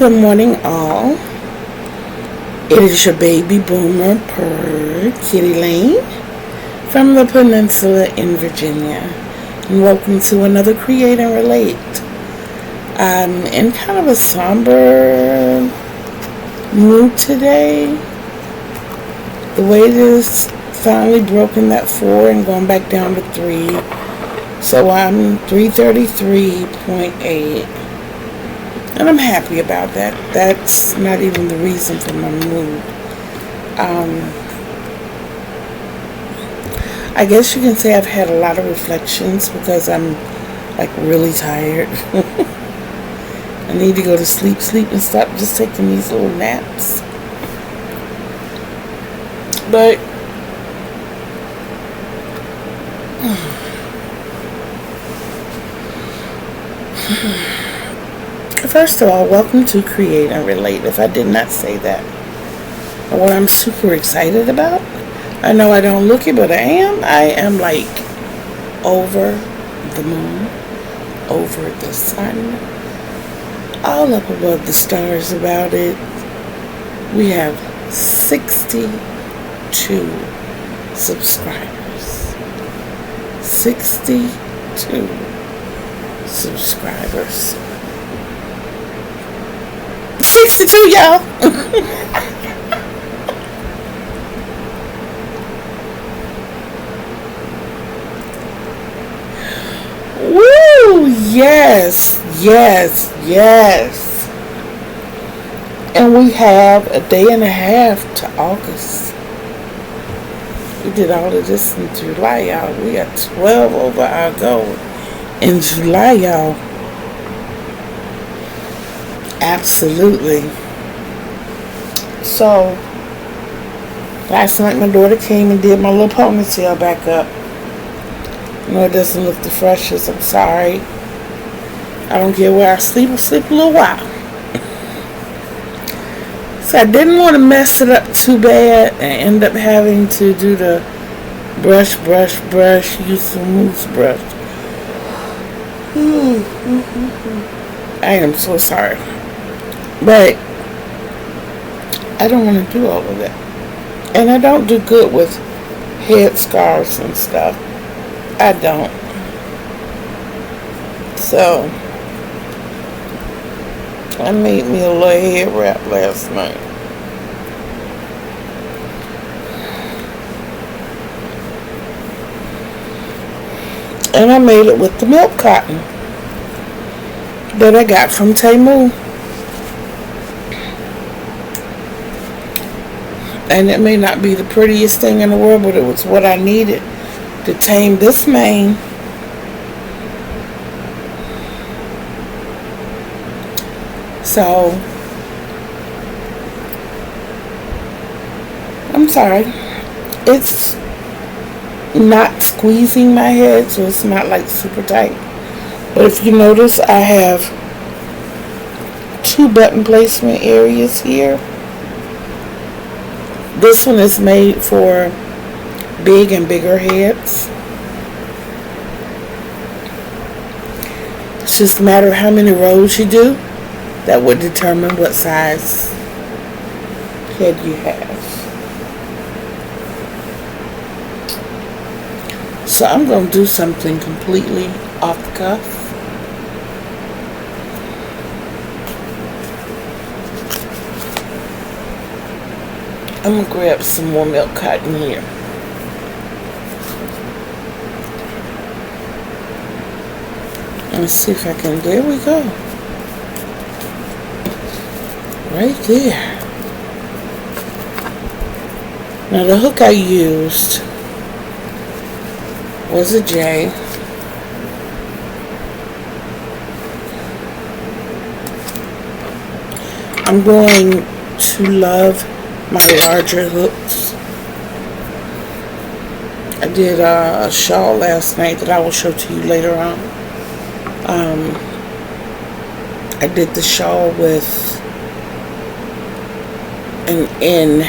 Good morning, all. It is your baby boomer purr, Kitty Lane, from the Peninsula in Virginia. And welcome to another Create and Relate. I'm in kind of a somber mood today. The weight is finally broken that 4 and going back down to 3. So I'm 333.8. And I'm happy about that. That's not even the reason for my mood. I guess you can say I've had a lot of reflections because I'm like really tired. I need to go to sleep and stop just taking these little naps. But first of all, welcome to Create and Relate, if I did not say that. And what I'm super excited about, I know I don't look it, but I am like over the moon, over the sun, all up above the stars about it. We have 62 subscribers. 62 subscribers. 62, y'all. Woo! Yes. And we have a day and a half to August. We did all of this in July, y'all. We got 12 over our goal in July, y'all. Absolutely. So, last night my daughter came and did my little ponytail back up. No, it doesn't look the freshest. I'm sorry. I don't care where I sleep. I'll sleep a little while. So I didn't want to mess it up too bad and end up having to do the brush, use some mousse brush. I am so sorry. But I don't want to do all of that. And I don't do good with head scarves and stuff. I don't. So I made me a little head wrap last night. And I made it with the milk cotton that I got from Temu. And it may not be the prettiest thing in the world, but it was what I needed to tame this mane. So, I'm sorry. It's not squeezing my head, so it's not like super tight. But if you notice, I have 2 button placement areas here. This one is made for big and bigger heads. It's just a matter of how many rows you do. That would determine what size head you have. So I'm going to do something completely off the cuff. I'm going to grab some more milk cotton here. Let's see if I can, there we go. Right there. Now the hook I used was a J. I'm going to love my larger hooks. I did a shawl last night that I will show to you later on. I did the shawl with an N.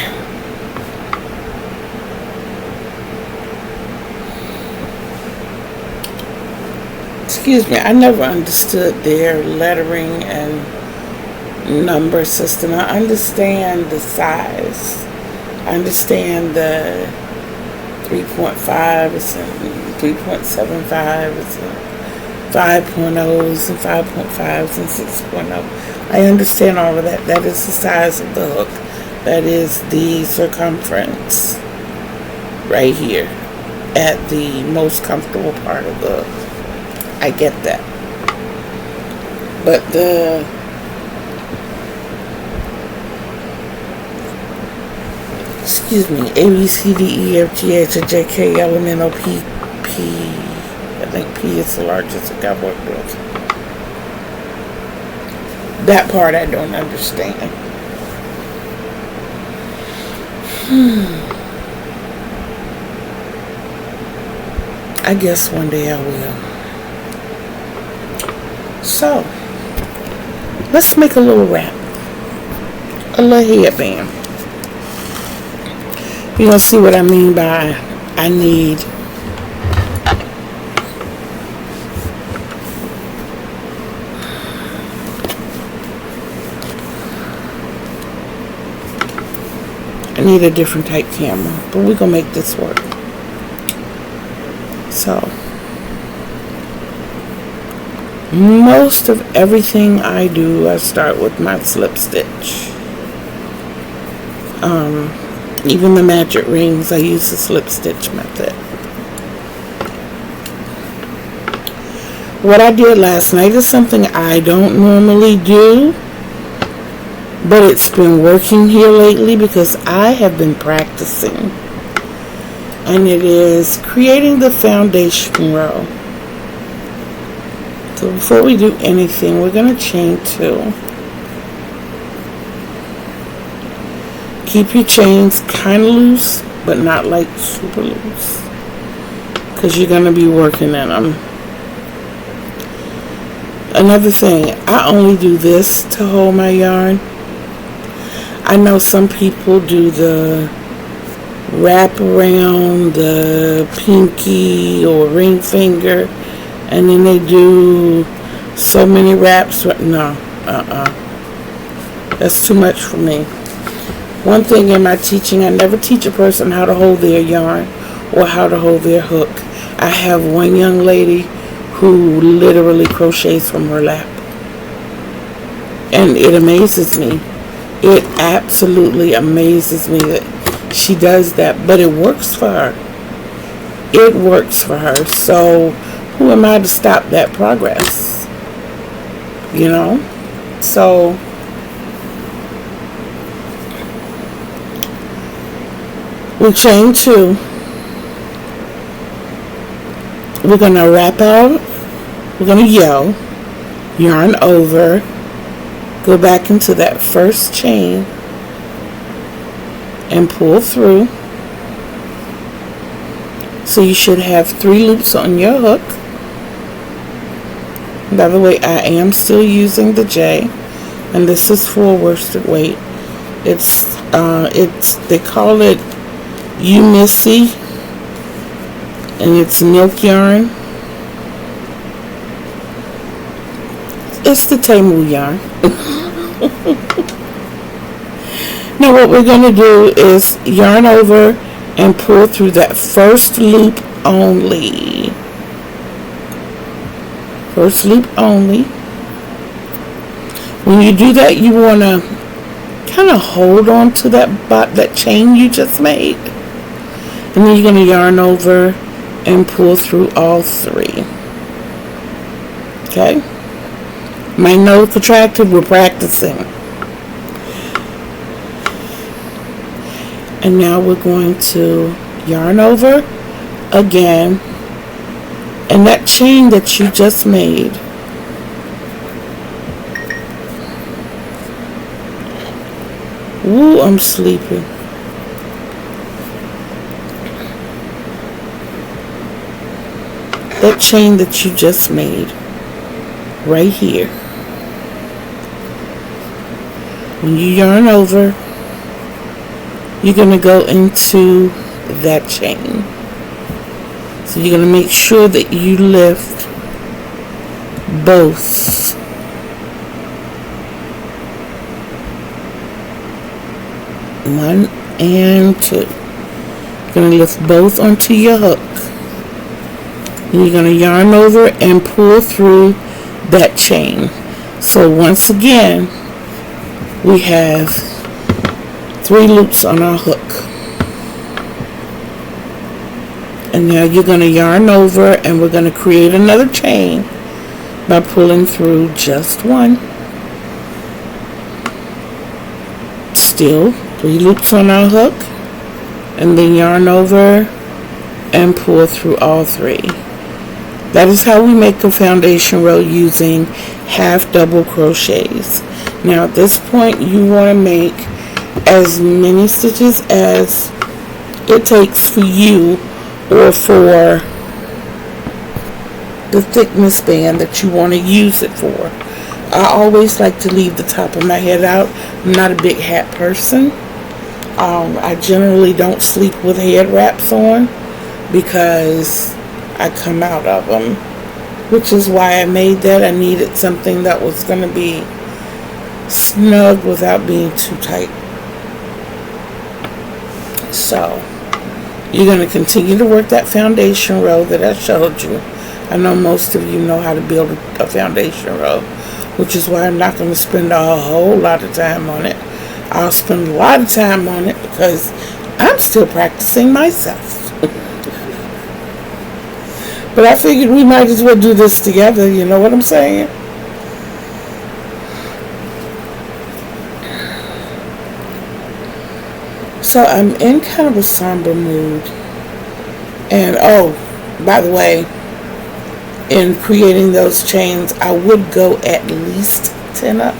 Excuse me, I never understood their lettering and number system. I understand the size. I understand the 3.5s and 3.75s and 5.0s and 5.5s and 6.0. I understand all of that. That is the size of the hook. That is the circumference right here at the most comfortable part of the hook. I get that. But the excuse me, A, B, C, D, E, F, G, H, I, J, K, L, M, N, O, P, P. I think P is the largest I've worked with. That part I don't understand. I guess one day I will. So, let's make a little wrap. A little headband. You're going to see what I mean by I need a different type camera, but we're going to make this work. So, most of everything I do, I start with my slip stitch. Even the magic rings, I use the slip stitch method. What I did last night is something I don't normally do, but it's been working here lately because I have been practicing. And it is creating the foundation row. So before we do anything, we're going to chain 2. Keep your chains kind of loose, but not like super loose, because you're going to be working in them. Another thing, I only do this to hold my yarn. I know some people do the wrap around the pinky or ring finger, and then they do so many wraps. No, that's too much for me. One thing in my teaching, I never teach a person how to hold their yarn or how to hold their hook. I have one young lady who literally crochets from her lap. And it amazes me. It absolutely amazes me that she does that. But it works for her. It works for her. So who am I to stop that progress? You know? So we chain 2. We're going to wrap out. We're going to yarn over, go back into that first chain and pull through. So you should have 3 loops on your hook. By the way, I am still using the J, and this is for worsted weight. It's they call it Missy, and it's milk yarn. It's the Temu yarn. Now what we're going to do is yarn over and pull through that first loop only. First loop only. When you do that, you want to kind of hold on to that chain you just made. And then you're going to yarn over and pull through all 3. Okay? Might know it's attractive, we're practicing. And now we're going to yarn over again. And that chain that you just made, ooh, I'm sleeping. That chain that you just made right here, when you yarn over, you're going to go into that chain. So you're going to make sure that you lift both 1 and 2. You're going to lift both onto your hook. And you're going to yarn over and pull through that chain. So once again, we have 3 loops on our hook. And now you're going to yarn over and we're going to create another chain by pulling through just 1. Still 3 loops on our hook, and then yarn over and pull through all 3. That is how we make a foundation row using half double crochets. Now at this point you want to make as many stitches as it takes for you or for the thickness band that you want to use it for. I always like to leave the top of my head out. I'm not a big hat person. I generally don't sleep with head wraps on because I come out of them, which is why I made that. I needed something that was going to be snug without being too tight. So you're going to continue to work that foundation row that I showed you. I know most of you know how to build a foundation row, which is why I'm not going to spend a whole lot of time on it. I'll spend a lot of time on it because I'm still practicing myself. But I figured we might as well do this together, you know what I'm saying? So I'm in kind of a somber mood. And oh, by the way, in creating those chains, I would go at least 10 up.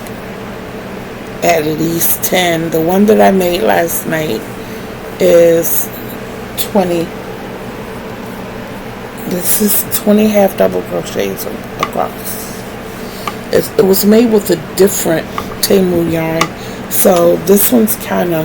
At least 10. The one that I made last night is 20. This is 20 half double crochets across. It was made with a different Temu yarn, so this one's kind of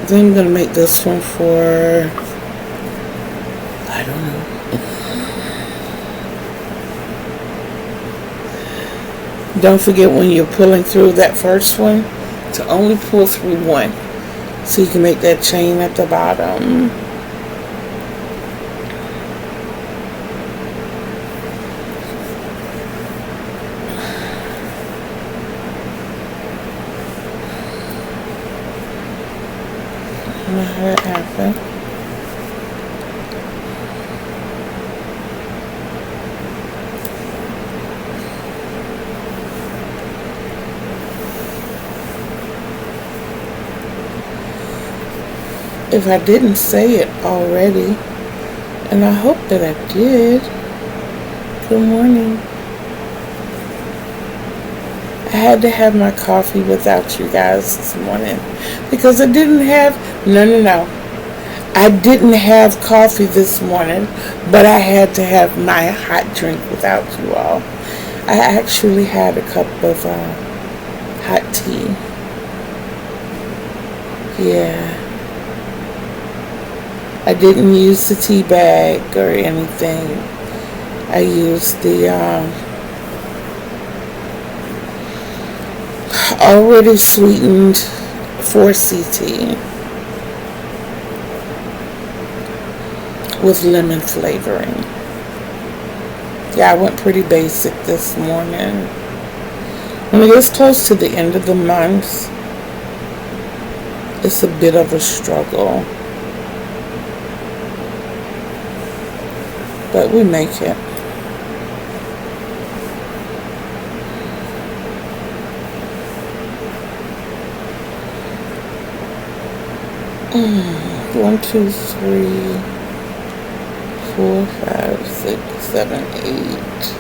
then I'm gonna make this one for, I don't know. Don't forget when you're pulling through that first one to only pull through 1 so you can make that chain at the bottom. How that happened. If I didn't say it already, and I hope that I did, good morning. I had to have my coffee without you guys this morning because I didn't have, no. I didn't have coffee this morning, but I had to have my hot drink without you all. I actually had a cup of hot tea. Yeah. I didn't use the tea bag or anything. I used the already sweetened 4C tea with lemon flavoring. Yeah, I went pretty basic this morning. When it gets close to the end of the month, it's a bit of a struggle. But we make it. One, two, 3, 4, 5, 6, 7, 8.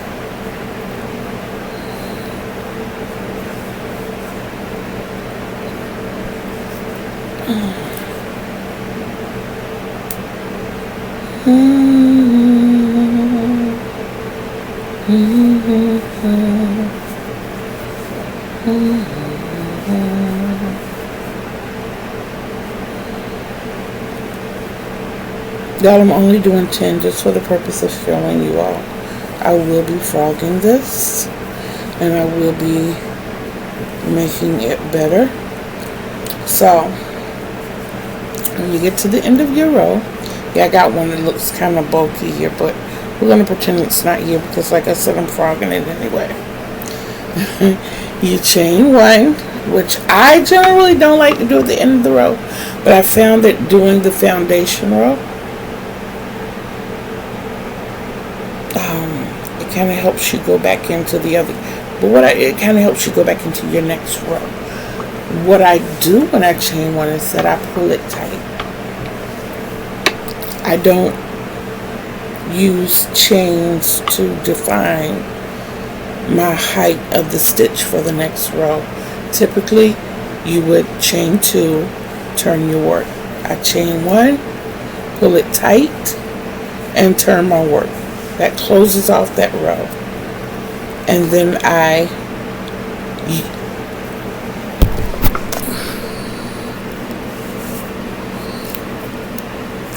Y'all, I'm only doing 10 just for the purpose of filming you all. I will be frogging this, and I will be making it better. So when you get to the end of your row, yeah, I got one that looks kind of bulky here, but we're going to pretend it's not here because, like I said, I'm frogging it anyway. You chain one, which I generally don't like to do at the end of the row, but I found that doing the foundation row, it kind of helps you go back into the other, it kind of helps you go back into your next row. What I do when I chain one is that I pull it tight. I don't use chains to define my height of the stitch for the next row. Typically, you would chain 2, turn your work. I chain 1, pull it tight, and turn my work. That closes off that row. And then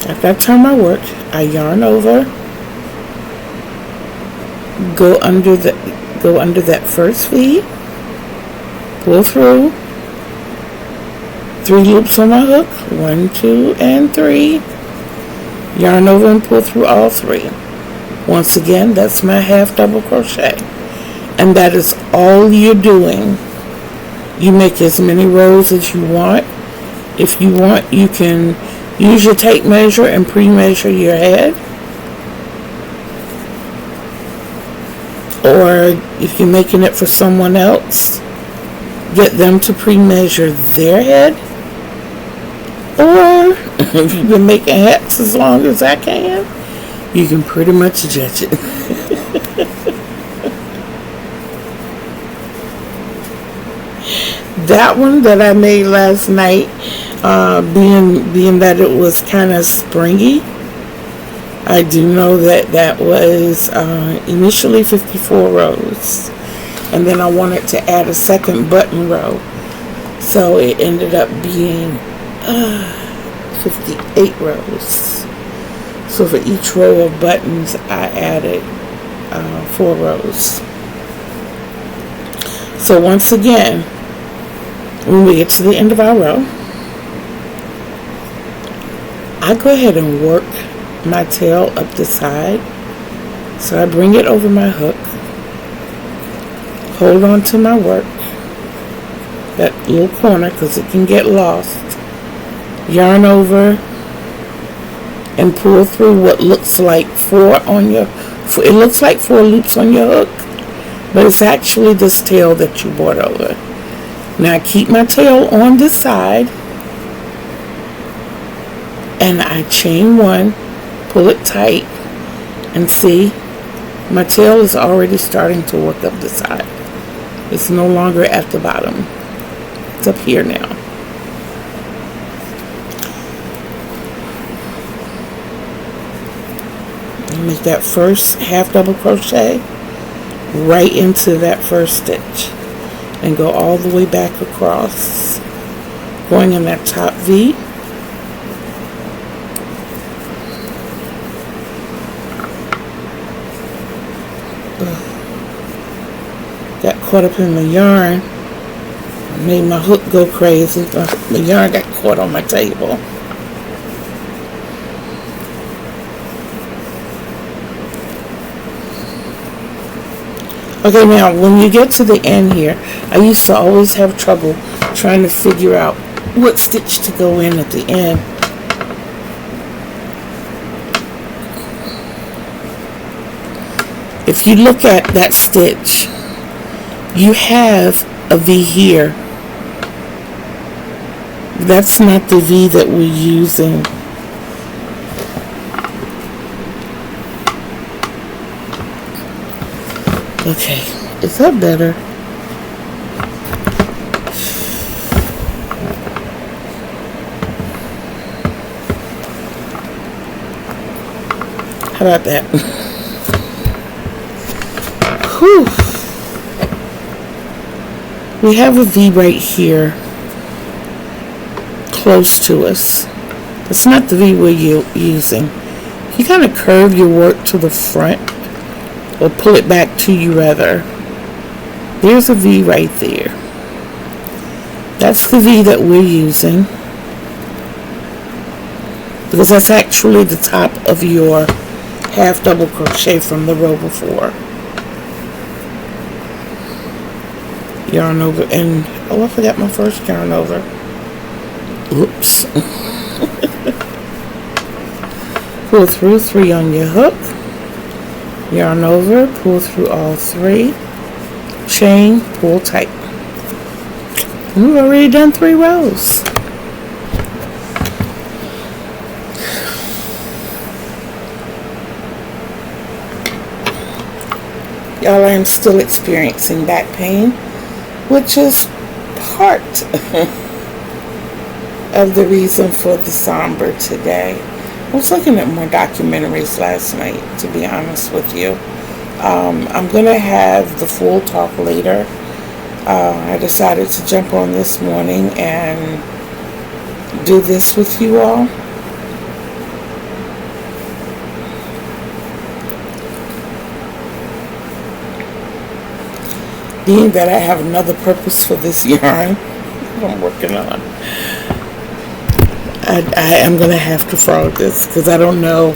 after I turn my work, I yarn over, go under that first V, pull through, 3 loops on my hook, 1, 2, and 3, yarn over and pull through all 3. Once again, that's my half double crochet, and that is all you're doing. You make as many rows as you want. If you want, you can use your tape measure and pre-measure your head. Or if you're making it for someone else, get them to pre-measure their head. Or if you've been making hats as long as I can, you can pretty much judge it. That one that I made last night, being that it was kind of springy, I do know that was initially 54 rows, and then I wanted to add a second button row, so it ended up being 58 rows. So for each row of buttons, I added 4 rows. So once again, when we get to the end of our row, I go ahead and work my tail up the side. So I bring it over my hook, hold on to my work, that little corner because it can get lost, yarn over and pull through what looks like 4 loops on your hook, but it's actually this tail that you brought over. Now I keep my tail on this side, and I chain 1, pull it tight, and see, my tail is already starting to work up the side. It's no longer at the bottom. It's up here now. And make that first half double crochet right into that first stitch and go all the way back across, going in that top V. Got caught up in the yarn, made my hook go crazy. The yarn got caught on my table. Okay, now when you get to the end here, I used to always have trouble trying to figure out what stitch to go in at the end. If you look at that stitch, you have a V here. That's not the V that we're using. Okay, is that better? How about that? Whew. We have a V right here, close to us. It's not the V we're using. you kind of curve your work to the front, or pull it back to you rather. There's a V right there. That's the V that we're using, because that's actually the top of your half double crochet from the row before. Yarn over, and oh, I forgot my first yarn over. Oops. Pull through 3 on your hook, yarn over, pull through all 3, chain, pull tight. And we've already done 3 rows. Y'all, I'm still experiencing back pain, which is part of the reason for the somber today. I was looking at more documentaries last night, to be honest with you. I'm going to have the full talk later. I decided to jump on this morning and do this with you all. Being that I have another purpose for this yarn that I'm working on, I am going to have to frog this, because I don't know.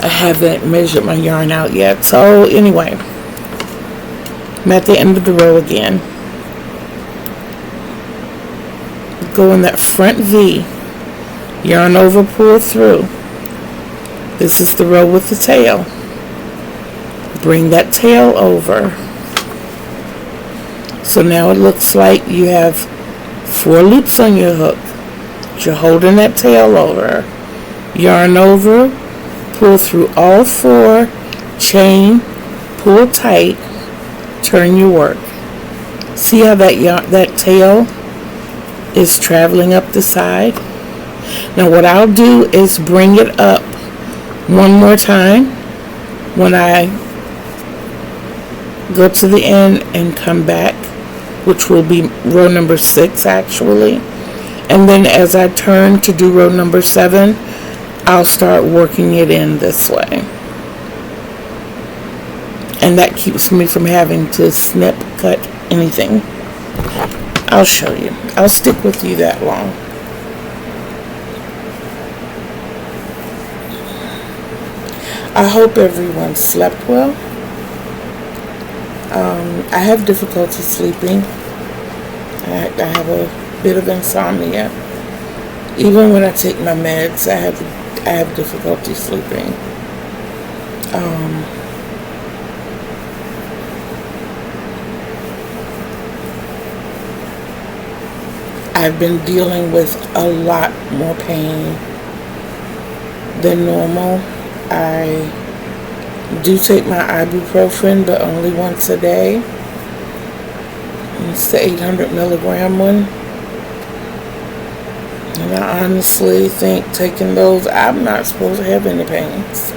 I haven't measured my yarn out yet. So anyway, I'm at the end of the row again. Go in that front V, yarn over, pull through. This is the row with the tail. Bring that tail over. So now it looks like you have 4 loops on your hook. You're holding that tail over. Yarn over, pull through all 4, chain, pull tight, turn your work. See how that tail is traveling up the side? Now what I'll do is bring it up one more time when I go to the end and come back, which will be row number 6 actually. And then as I turn to do row number 7, I'll start working it in this way. And that keeps me from having to snip, cut, anything. I'll show you. I'll stick with you that long. I hope everyone slept well. I have difficulty sleeping. I have a bit of insomnia. Even when I take my meds, I have difficulty sleeping. I've been dealing with a lot more pain than normal. I do take my ibuprofen, but only once a day. It's the 800 milligram one. And I honestly think taking those, I'm not supposed to have any pains.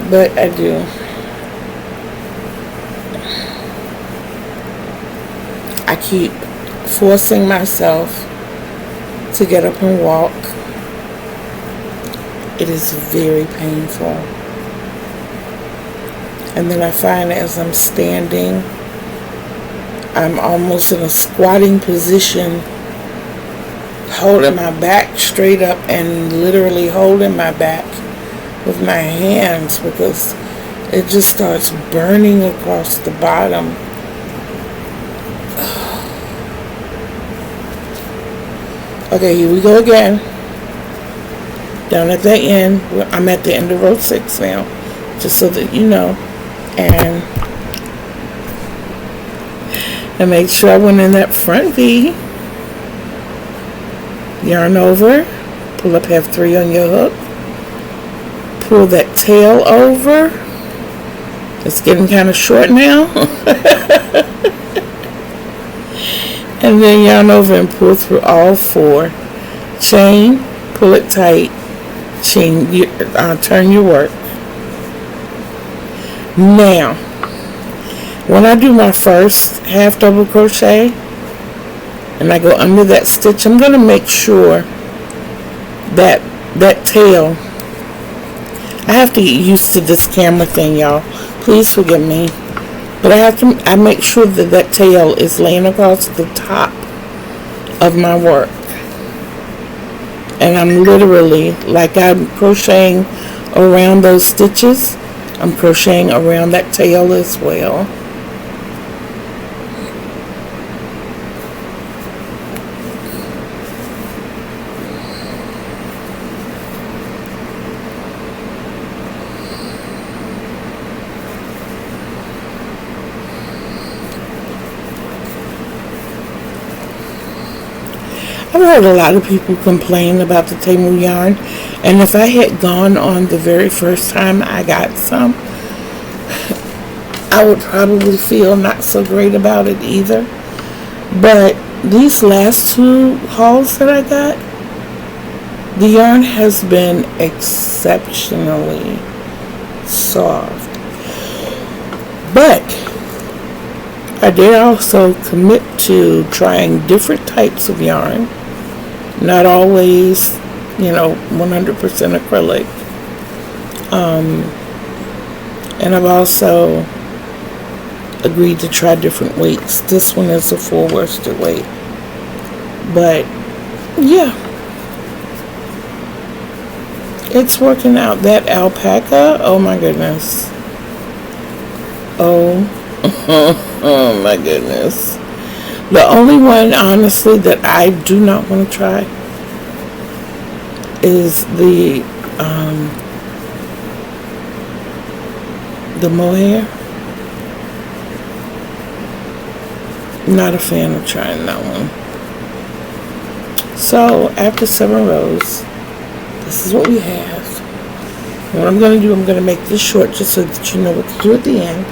But I do. I keep forcing myself to get up and walk. It is very painful. And then I find as I'm standing, I'm almost in a squatting position, holding my back straight up and literally holding my back with my hands, because it just starts burning across the bottom. Okay, here we go again. Down at the end. I'm at the end of row 6 now, just so that you know. And make sure I went in that front V. Yarn over, pull up half 3 on your hook, pull that tail over. It's getting kind of short now. And then yarn over and pull through all 4. Chain, pull it tight, chain, turn your work. Now, when I do my first half double crochet and I go under that stitch, I'm going to make sure that tail. I have to get used to this camera thing, y'all. Please forgive me. But I make sure that that tail is laying across the top of my work. And I'm literally, like I'm crocheting around those stitches, I'm crocheting around that tail as well. I've heard a lot of people complain about the Temu yarn, and if I had gone on the very first time I got some, I would probably feel not so great about it either. But these last two hauls that I got, the yarn has been exceptionally soft. But I did also commit to trying different types of yarn. Not always, 100% acrylic. And I've also agreed to try different weights. This one is a full worsted weight. But, yeah. It's working out. That alpaca, oh my goodness. Oh my goodness. The only one, honestly, that I do not want to try is the mohair. Not a fan of trying that one. So, after 7 rows, this is what we have. What I'm going to do, I'm going to make this short just so that you know what to do at the end.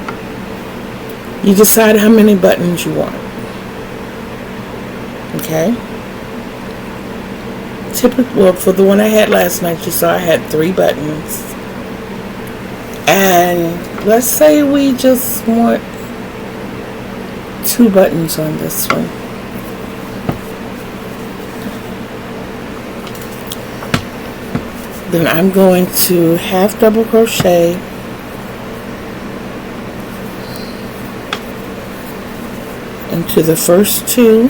You decide how many buttons you want. Okay? Well, for the one I had last night, you saw I had 3 buttons. And let's say we just want 2 buttons on this one. Then I'm going to half double crochet into the first 2.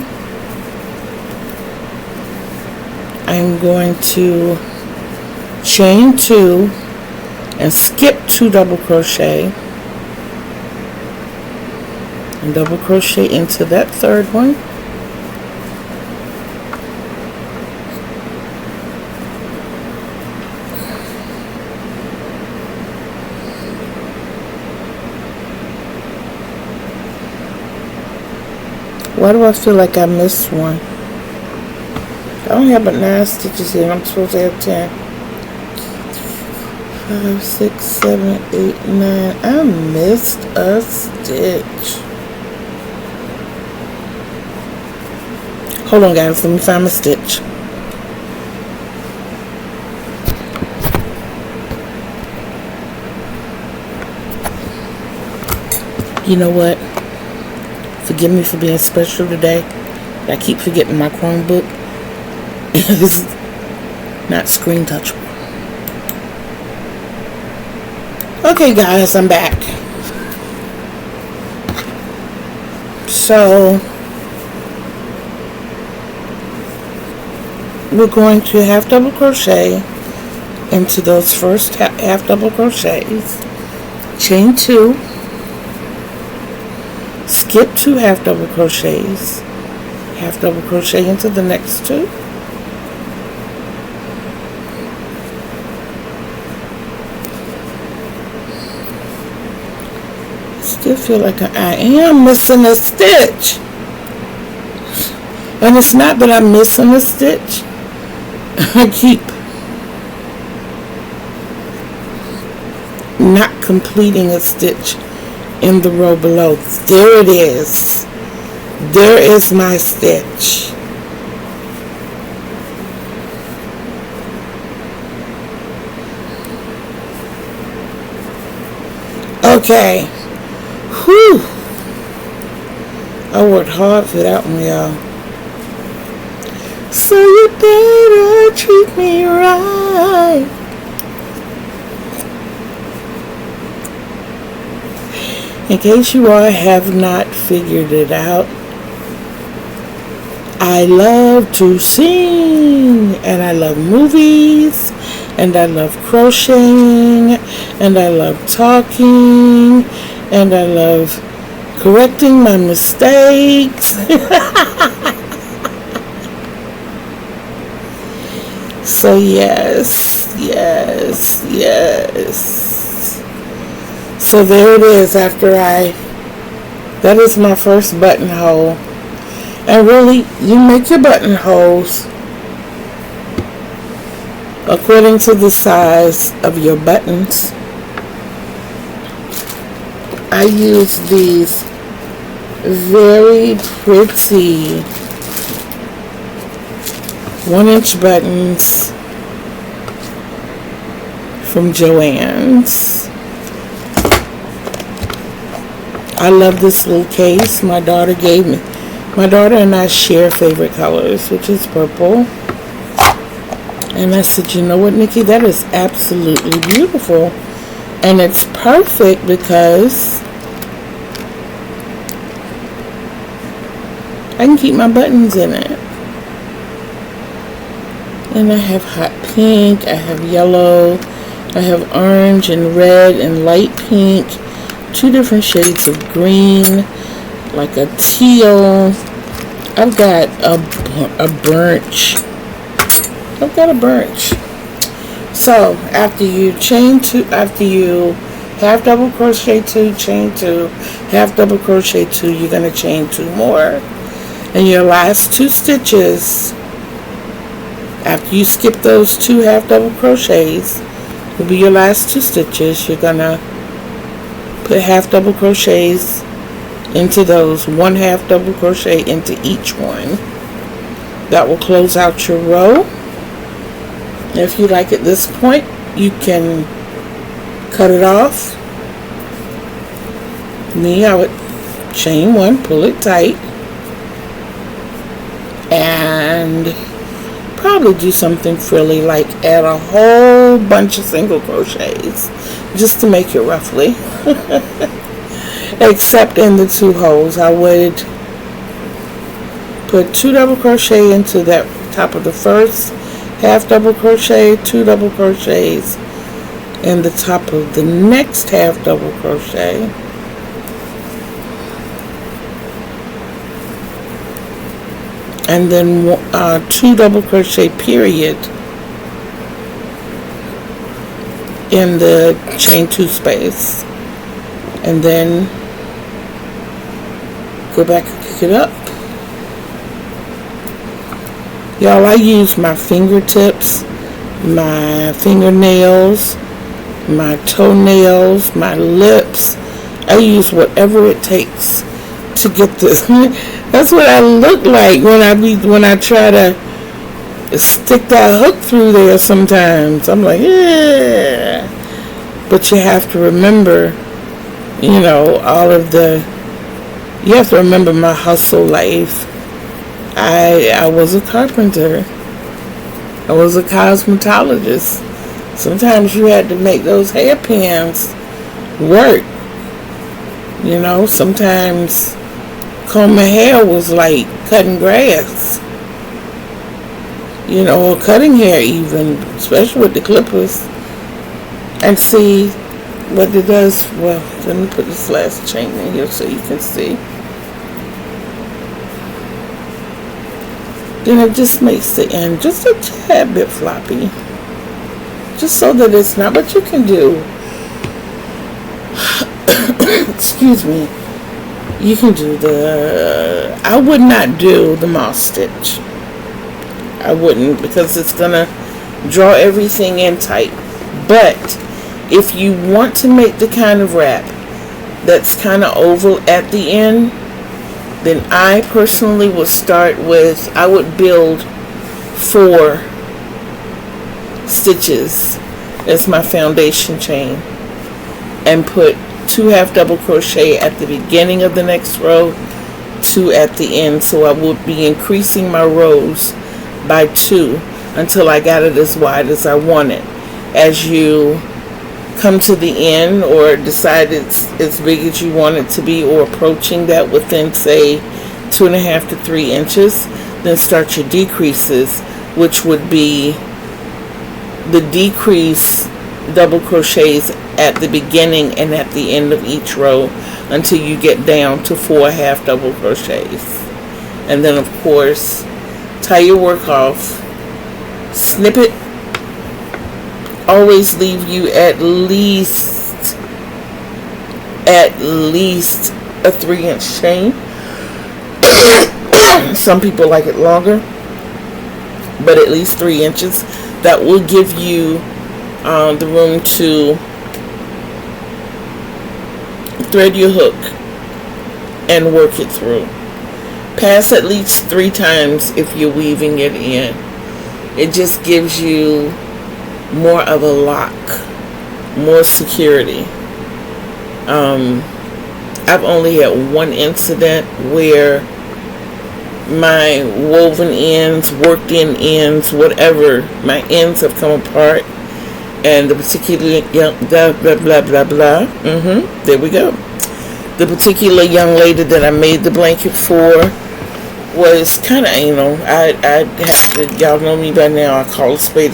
I'm going to chain 2 and skip 2 double crochet and double crochet into that third one. Why do I feel like I missed one? I only have but 9 stitches here. I'm supposed to have 10. 5, 6, 7, 8, 9. I missed a stitch. Hold on, guys. Let me find my stitch. You know what? Forgive me for being special today. I keep forgetting my Chromebook is not screen touchable. Okay, guys, I'm back. So we're going to half double crochet into those first half double crochets, chain 2, skip 2 half double crochets, half double crochet into the next 2, still feel like I am missing a stitch, and it's not that I'm missing a stitch. I keep not completing a stitch in the row below. There it is. There is my stitch. Okay. Whew. I worked hard for that one, y'all. So you better treat me right. In case you all have not figured it out, I love to sing, and I love movies, and I love crocheting, and I love talking, and I love correcting my mistakes. So yes. So there it is that is my first buttonhole. And really, you make your buttonholes according to the size of your buttons. I use these very pretty 1-inch buttons from Joann's. I love this little case my daughter gave me. My daughter and I share favorite colors, which is purple. And I said, you know what, Nikki, that is absolutely beautiful. And it's perfect because I can keep my buttons in it. And I have hot pink, I have yellow, I have orange and red and light pink, 2 different shades of green, like a teal. I've got a birch. So after you half double crochet 2, chain 2, half double crochet 2, you're going to chain 2 more. And your last 2 stitches, after you skip those 2 half double crochets, will be your last 2 stitches. You're going to put half double crochets into those, 1 half double crochet into each one. That will close out your row. If you like at this point, you can cut it off. Me, I would chain 1, pull it tight, and probably do something frilly, like add a whole bunch of single crochets just to make it roughly. Except in the 2 holes, I would put 2 double crochet into that top of the first half double crochet, 2 double crochets in the top of the next half double crochet, and then 2 double crochet period in the chain 2 space, and then go back and pick it up. Y'all, I use my fingertips, my fingernails, my toenails, my lips. I use whatever it takes to get this. That's what I look like when I try to stick that hook through there sometimes. I'm like, yeah. But you have to remember, you have to remember my hustle life. I was a carpenter. I was a cosmetologist. Sometimes you had to make those hairpins work. Sometimes combing hair was like cutting grass. Or cutting hair even, especially with the clippers. And see what it does. Well, let me put this last chain in here so you can see. Then it just makes the end just a tad bit floppy. Just so that it's not, but you can do, excuse me, you can do I would not do the moss stitch. I wouldn't, because it's going to draw everything in tight. But if you want to make the kind of wrap that's kind of oval at the end, then I personally would I would build 4 stitches as my foundation chain, and put 2 half double crochet at the beginning of the next row, 2 at the end. So I would be increasing my rows by 2 until I got it as wide as I wanted. As you come to the end or decide it's as big as you want it to be, or approaching that within, say, 2.5 to 3 inches, then start your decreases, which would be the decrease double crochets at the beginning and at the end of each row until you get down to 4 half double crochets. And then, of course, tie your work off, snip it. Always leave you at least a 3-inch chain. Some people like it longer, but at least 3 inches. That will give you the room to thread your hook and work it through. Pass at least 3 times if you're weaving it in. It just gives you more of a lock, more security. I've only had one incident where my woven ends, worked in ends, whatever, my ends have come apart, and the particular there we go. The particular young lady that I made the blanket for was kind of anal. I have to, y'all know me by now, I call a spade,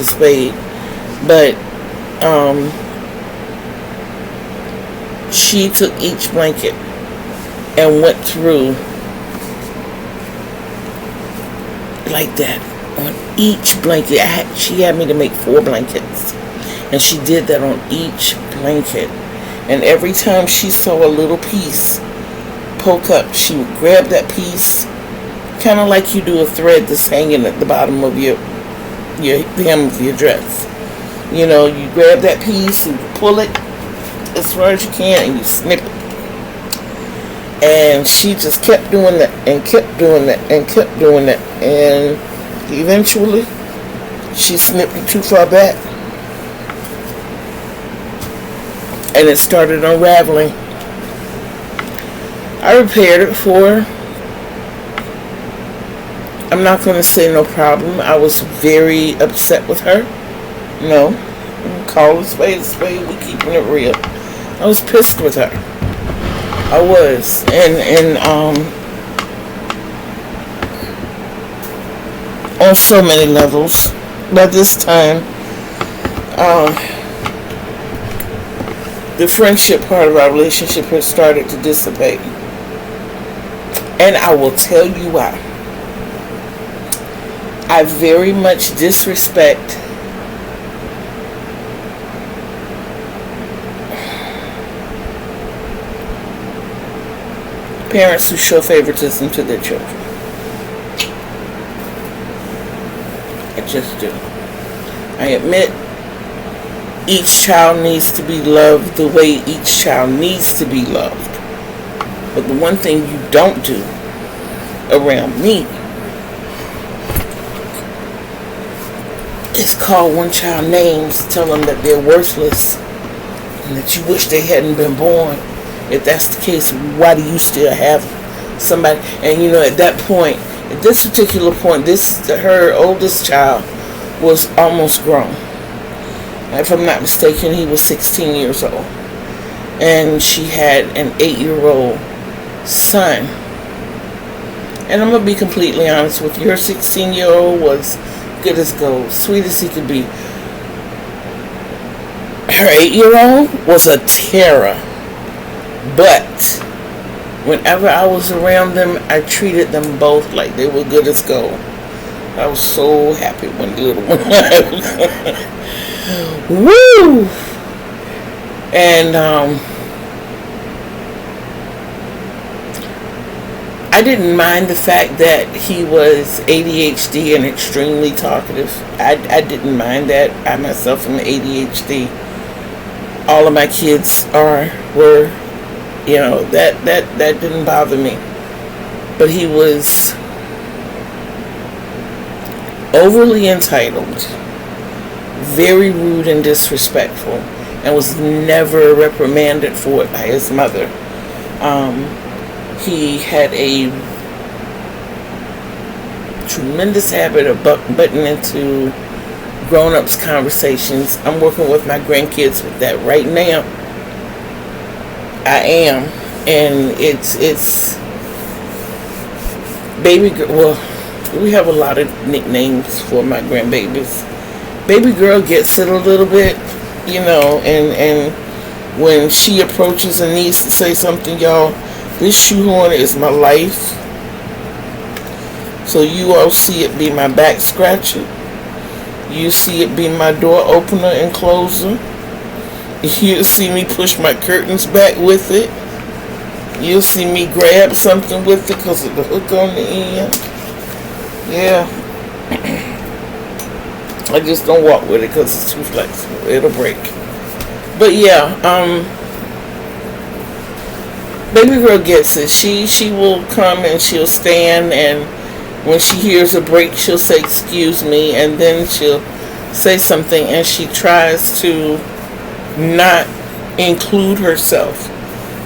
but she took each blanket and went through like that on each blanket. She had me to make 4 blankets, and she did that on each blanket. And every time she saw a little piece poke up, she would grab that piece, kind of like you do a thread that's hanging at the bottom of the hem of your dress. You know, you grab that piece and you pull it as far as you can and you snip it. And she just kept doing that and kept doing that and kept doing that. And eventually, she snipped it too far back. And it started unraveling. I repaired it for her. I'm not going to say no problem. I was very upset with her. No. Call a spade, we keeping it real. I was pissed with her. I was. And on so many levels. By this time, the friendship part of our relationship had started to dissipate. And I will tell you why. I very much disrespect parents who show favoritism to their children. I just do. I admit each child needs to be loved the way each child needs to be loved. But the one thing you don't do around me is call one child names, tell them that they're worthless and that you wish they hadn't been born. If that's the case, why do you still have somebody? And you know, at that point, at this particular point, her oldest child was almost grown. If I'm not mistaken, he was 16 years old. And she had an 8-year-old son. And I'm going to be completely honest with you. Her 16-year-old was good as gold, sweet as he could be. Her 8-year-old was a terror. But whenever I was around them, I treated them both like they were good as gold. I was so happy when the little one left. Woo! And I didn't mind the fact that he was ADHD and extremely talkative. I didn't mind that. I myself am ADHD. All of my kids were. You know, that didn't bother me. But he was overly entitled, very rude and disrespectful, and was never reprimanded for it by his mother. He had a tremendous habit of butting into grown-ups conversations. I'm working with my grandkids with that right now. I am. And it's baby girl. Well, we have a lot of nicknames for my grandbabies. Baby girl gets it a little bit, and when she approaches and needs to say something, y'all, this shoehorn is my life. So you all see it be my back scratcher. You see it be my door opener and closer. You'll see me push my curtains back with it. You'll see me grab something with it because of the hook on the end. Yeah. I just don't walk with it because it's too flexible. It'll break. But yeah, baby girl gets it. She will come and she'll stand, and when she hears a break, she'll say, "Excuse me," and then she'll say something, and she tries to not include herself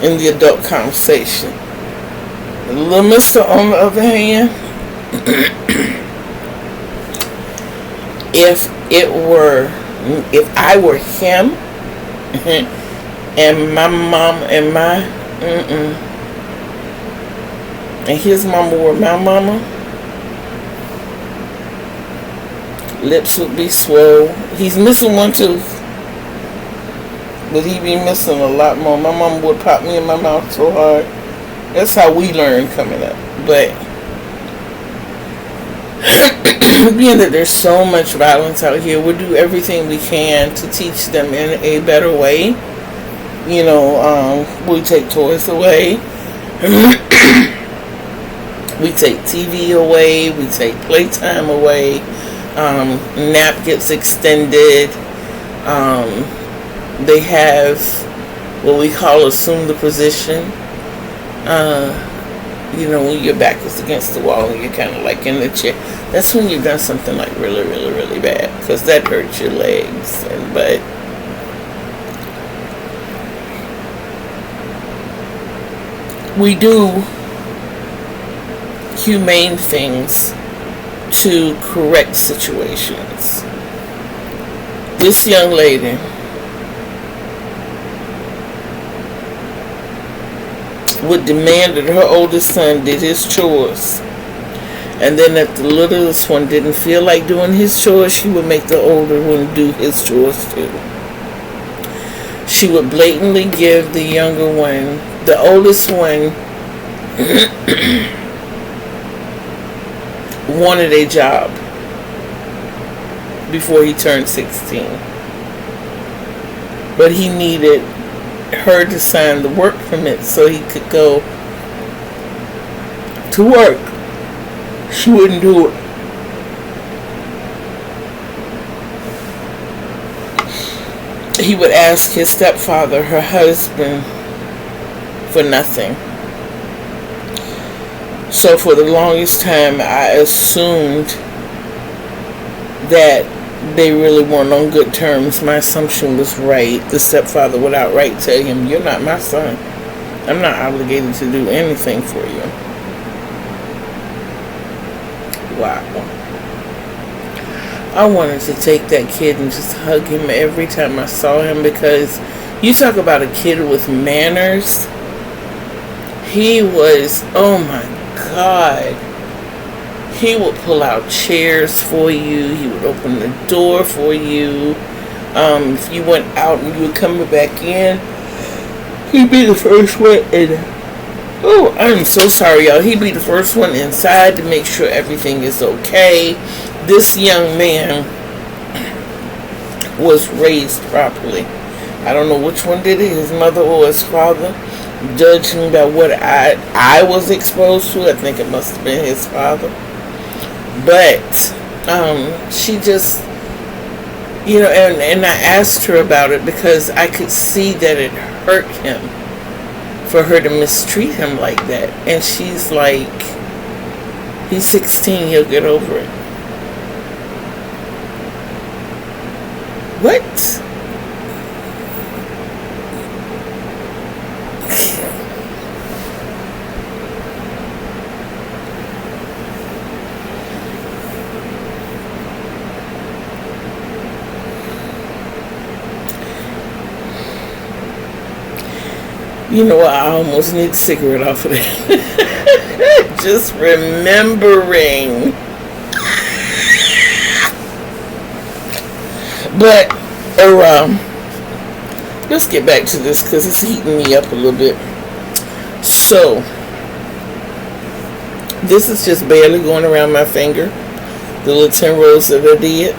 in the adult conversation. Little mister, on the other hand, if I were him, and my mom and and his mama were my mama, lips would be swole. He's missing one tooth, but he'd be missing a lot more. My mama would pop me in my mouth so hard. That's how we learned coming up. But being that there's so much violence out here, we'll do everything we can to teach them in a better way. We take toys away. We take TV away. We take playtime away. Nap gets extended. They have what we call assume the position. When your back is against the wall and you're kind of like in the chair. That's when you've done something like really, really, really bad, because that hurts your legs. But we do humane things to correct situations. This young lady would demand that her oldest son did his chores, and then if the littlest one didn't feel like doing his chores, she would make the older one do his chores too. She would blatantly give the younger one, the oldest one, wanted a job before he turned 16, but he needed her to sign the work permit so he could go to work. She wouldn't do it. He would ask his stepfather, her husband, for nothing. So for the longest time, I assumed that they really weren't on good terms. My assumption was right. The stepfather would outright tell him, "You're not my son. I'm not obligated to do anything for you." Wow. I wanted to take that kid and just hug him every time I saw him, because you talk about a kid with manners. He was, oh my God. He would pull out chairs for you. He would open the door for you. If you went out and you were coming back in, he'd be the first one in. Oh, I'm so sorry, y'all. He'd be the first one inside to make sure everything is okay. This young man was raised properly. I don't know which one did it, his mother or his father. Judging by what I was exposed to, I think it must have been his father. But she just, and I asked her about it because I could see that it hurt him for her to mistreat him like that. And she's like, he's 16, he'll get over it. What? You know what? I almost need a cigarette off of that. Just remembering. But, let's get back to this because it's heating me up a little bit. So, this is just barely going around my finger. The little 10 rows that I did.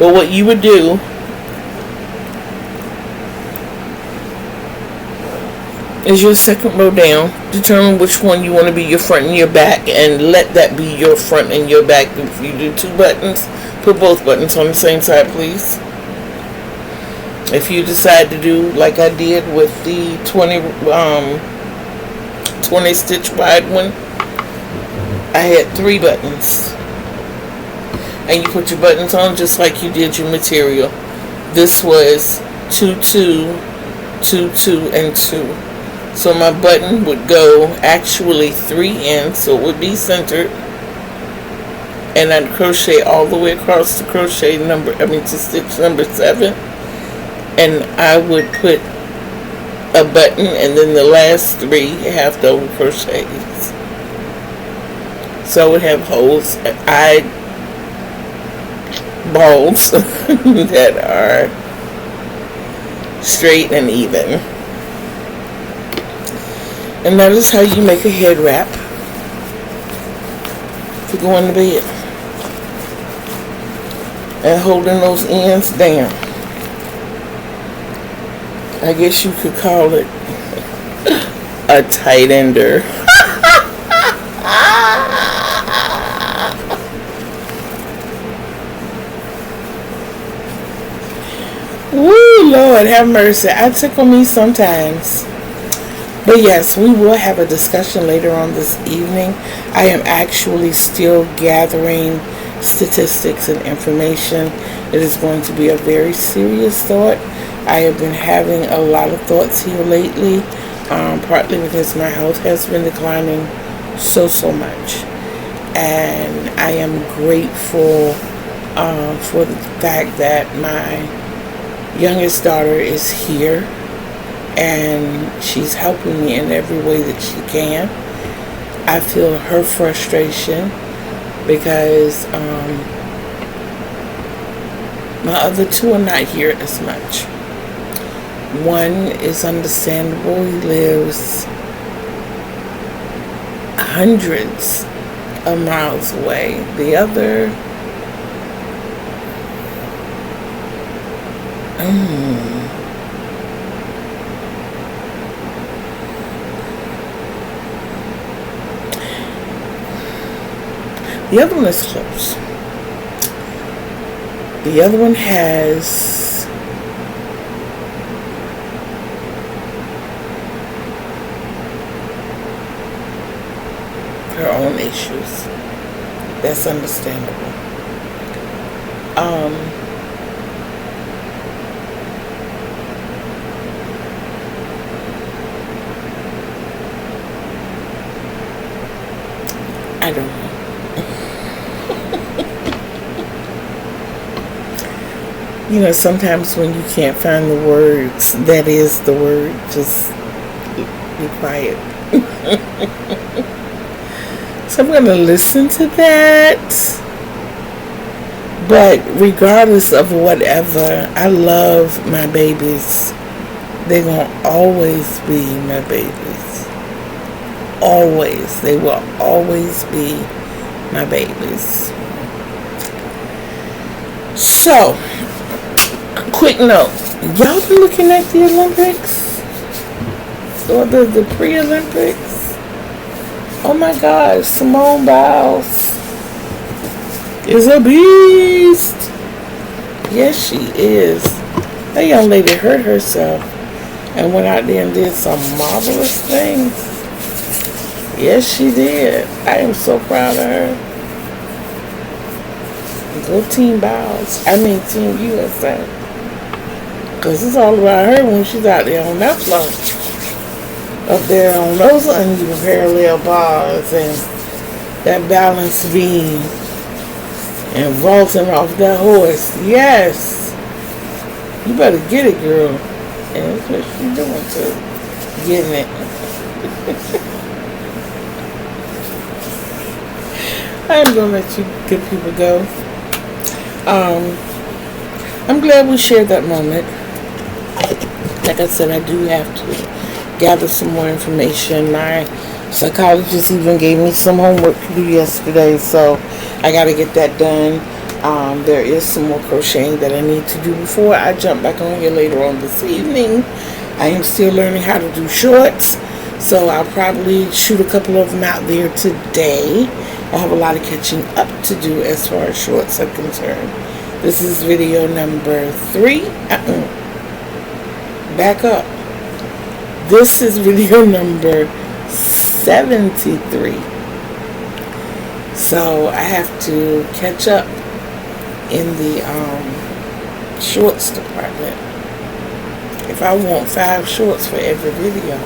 But what you would do is your second row down. Determine which one you want to be your front and your back, and let that be your front and your back. If you do 2 buttons, put both buttons on the same side, please. If you decide to do like I did with the 20 stitch wide one, I had 3 buttons, and you put your buttons on just like you did your material. This was 2, 2, 2, 2, and 2. So my button would go actually 3 in, so it would be centered, and I'd crochet all the way across to to stitch number 7, and I would put a button, and then the last 3 half double crochets. So I would have holes, balls that are straight and even. And that is how you make a head wrap for going to bed. And holding those ends down. I guess you could call it a tight ender. Woo, Lord have mercy. I tickle me sometimes. But yes, we will have a discussion later on this evening. I am actually still gathering statistics and information. It is going to be a very serious thought. I have been having a lot of thoughts here lately, partly because my health has been declining so much. And I am grateful for the fact that my youngest daughter is here. And she's helping me in every way that she can. I feel her frustration because my other 2 are not here as much. One is understandable. He lives hundreds of miles away. The other, the other one is close. The other one has her own issues. That's understandable. I don't know. You know, sometimes when you can't find the words, that is the word. Just be quiet. So I'm going to listen to that. But regardless of whatever, I love my babies. They're going to always be my babies. Always. They will always be my babies. So, quick note. Y'all been looking at the Olympics? Or the pre-Olympics? Oh my gosh, Simone Biles is a beast. Yes, she is. That young lady hurt herself and went out there and did some marvelous things. Yes, she did. I am so proud of her. Go Team Biles. I mean Team USA. Because it's all about her when she's out there on that floor. Up there on those uneven parallel bars and that balance beam and vaulting off that horse. Yes. You better get it, girl. That's what she's doing too. Getting it. I'm gonna let you good people go. I'm glad we shared that moment. Like I said, I do have to gather some more information. My psychologist even gave me some homework to do yesterday, so I got to get that done. There is some more crocheting that I need to do before I jump back on here later on this evening. I am still learning how to do shorts, so I'll probably shoot a couple of them out there today. I have a lot of catching up to do as far as shorts are concerned. This is video number 3. Back up. This is video number 73. So I have to catch up in the shorts department. If I want 5 shorts for every video,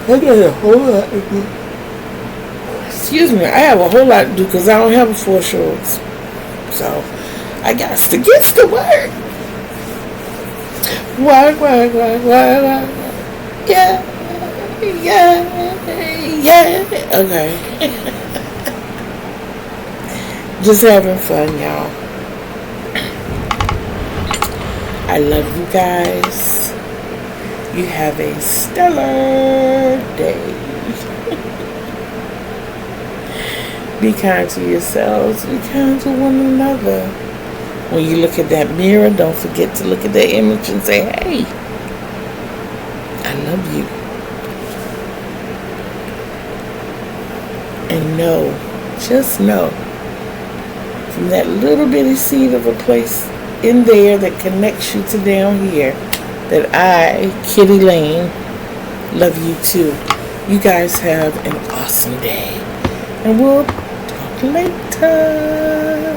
I got a whole lot to do. Excuse me, I have a whole lot to do because I don't have 4 shorts. So I got to get to work. Work. Yeah. Okay. Just having fun, y'all. I love you guys. You have a stellar day. Be kind to yourselves. Be kind to one another. When you look at that mirror, don't forget to look at that image and say, hey, I love you. And know, just know, from that little bitty seed of a place in there that connects you to down here, that I, Kitty Lane, love you too. You guys have an awesome day. And we'll talk later.